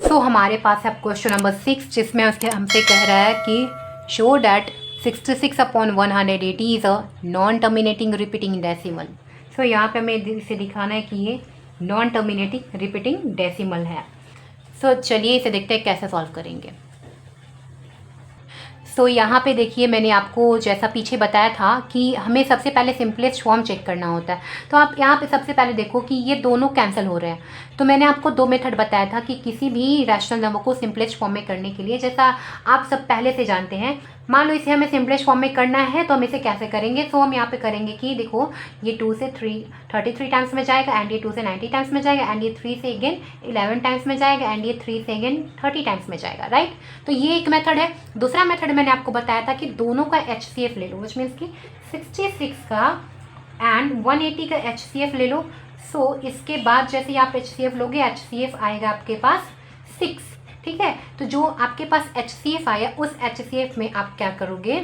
सो हमारे पास है question number 6, जिसमें उसके हमसे कह रहा है कि show that 66/180 is a non terminating repeating decimal. So यहाँ पे हमें इसे दिखाना है कि ये नॉन टर्मिनेटिंग रिपीटिंग डेसिमल है। सो चलिए इसे देखते हैं कैसे सॉल्व करेंगे। सो यहाँ पे देखिए, मैंने आपको जैसा पीछे बताया था कि हमें सबसे पहले सिंपलेस्ट फॉर्म चेक करना होता है। तो आप यहाँ पे सबसे पहले देखो कि ये दोनों कैंसिल हो रहे हैं। तो मैंने आपको 2 मेथड बताया था कि किसी भी रैशनल नंबर को सिंपलेस्ट फॉर्म में करने के लिए, जैसा आप सब पहले से जानते हैं। मान लो इसे हमें सिंपलेस्ट फॉर्म में करना है, तो हम इसे कैसे करेंगे। सो हम यहाँ पे करेंगे कि देखो, ये 2 से 33 टाइम्स में जाएगा, एंड ये 2 से 90 टाइम्स में जाएगा, एंड ये 3 से अगेन 11 टाइम्स में जाएगा, एंड ये 3 से अगेन 30 टाइम्स में जाएगा, राइट। तो ये एक मेथड है। दूसरा मेथड मैंने आपको बताया था कि दोनों का HCF ले लो, विच मीन्स कि 66 का एंड 180 का HCF ले लो। सो इसके बाद जैसे ही आप HCF लोगे, HCF आएगा आपके पास 6, ठीक है। तो जो आपके पास HCF आया, उस HCF में आप क्या करोगे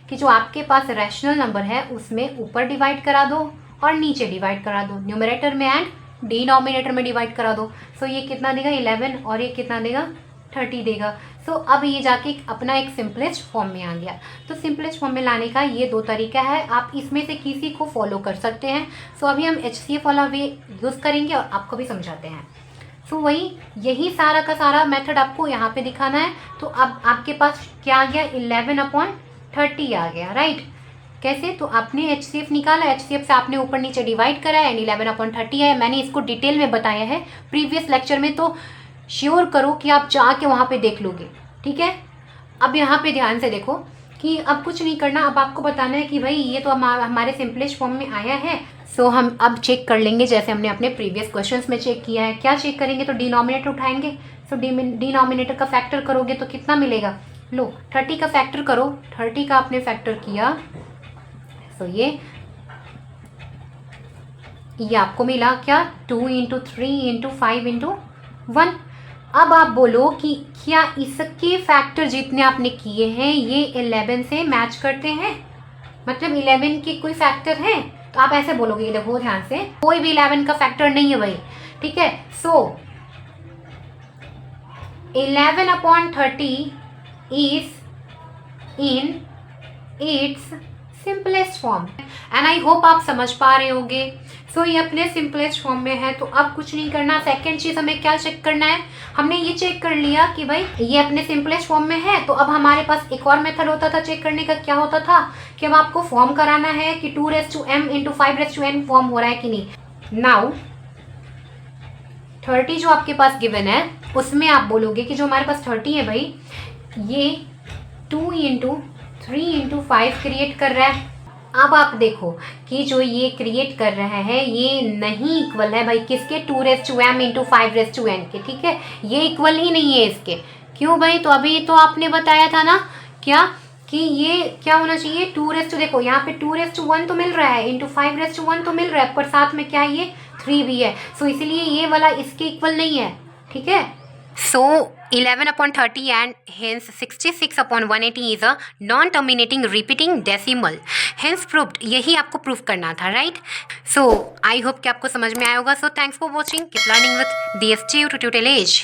कि जो आपके पास रैशनल नंबर है उसमें ऊपर डिवाइड करा दो और नीचे डिवाइड करा दो, न्यूमरेटर में एंड डिनोमिनेटर में डिवाइड करा दो। सो ये कितना देगा 11, और ये कितना देगा 30 देगा। सो अब ये जाके अपना एक सिंपलेस्ट फॉर्म में आ गया। तो सिंपलेस्ट फॉर्म में लाने का ये 2 तरीका है, आप इसमें से किसी को फॉलो कर सकते हैं। सो अभी हम HCF वाला वे यूज़ करेंगे और आपको भी समझाते हैं। सो वही यही सारा का सारा मेथड आपको यहाँ पे दिखाना है। तो अब आपके पास क्या आ गया, 11/30 आ गया, राइट। कैसे, तो आपने HCF निकाला, HCF से आपने ऊपर नीचे डिवाइड करा है, एंड 11/30 है। मैंने इसको डिटेल में बताया है प्रीवियस लेक्चर में, तो श्योर करो कि आप जाके वहाँ पे देख लोगे, ठीक है। अब यहाँ पे ध्यान से देखो कि अब कुछ नहीं करना, अब आपको बताना है कि भाई ये तो हमारे सिंपलेस्ट फॉर्म में आया है। सो हम अब चेक कर लेंगे जैसे हमने अपने प्रीवियस क्वेश्चंस में चेक किया है। क्या चेक करेंगे, तो डिनोमिनेटर उठाएंगे। सो डिनोमिनेटर का फैक्टर करोगे तो कितना मिलेगा, लो 30 का फैक्टर करो, 30 का आपने फैक्टर किया। सो ये आपको मिला क्या, 2 × 3 × 5 × 1। अब आप बोलो कि क्या इसके फैक्टर जितने आपने किए हैं ये 11 से मैच करते हैं, मतलब 11 के कोई फैक्टर है। तो आप ऐसे बोलोगे, देखो ध्यान से, कोई भी 11 का फैक्टर नहीं है भाई, ठीक है। सो 11/30 is in its simplest form, and I hope आप समझ पा रहे होंगे। सो ये अपने सिंपलेस्ट फॉर्म में है, तो अब कुछ नहीं करना। सेकेंड चीज़ हमें क्या चेक करना है, हमने ये चेक कर लिया कि भाई ये अपने सिंपलेस्ट फॉर्म में है। तो अब हमारे पास एक और मेथड होता था चेक करने का, क्या होता था कि अब आपको फॉर्म कराना है कि 2m × 5n फॉर्म हो रहा है कि नहीं। नाउ 30 जो आपके पास गिवन है उसमें आप बोलोगे कि जो हमारे पास 30 है भाई, ये 2 × 3 × 5 क्रिएट कर रहा है। अब आप देखो कि जो ये क्रिएट कर रहा है ये नहीं इक्वल है भाई किसके, 2m × 5n के, ठीक है। ये इक्वल ही नहीं है इसके। क्यों भाई, तो अभी तो आपने बताया था ना क्या कि ये क्या होना चाहिए, 2 देखो यहाँ पे 2:1 तो मिल रहा है, × 5:1 तो मिल रहा है, पर साथ में क्या है, ये 3 भी है। सो इसलिए ये वाला इसके इक्वल नहीं है, ठीक है। So 11/30 and hence 66/180 is a non-terminating repeating decimal. Hence proved, यही आपको प्रूफ करना था, राइट। सो आई होप कि आपको समझ में आया होगा। So thanks for watching, keep learning with DSTU tutorial age.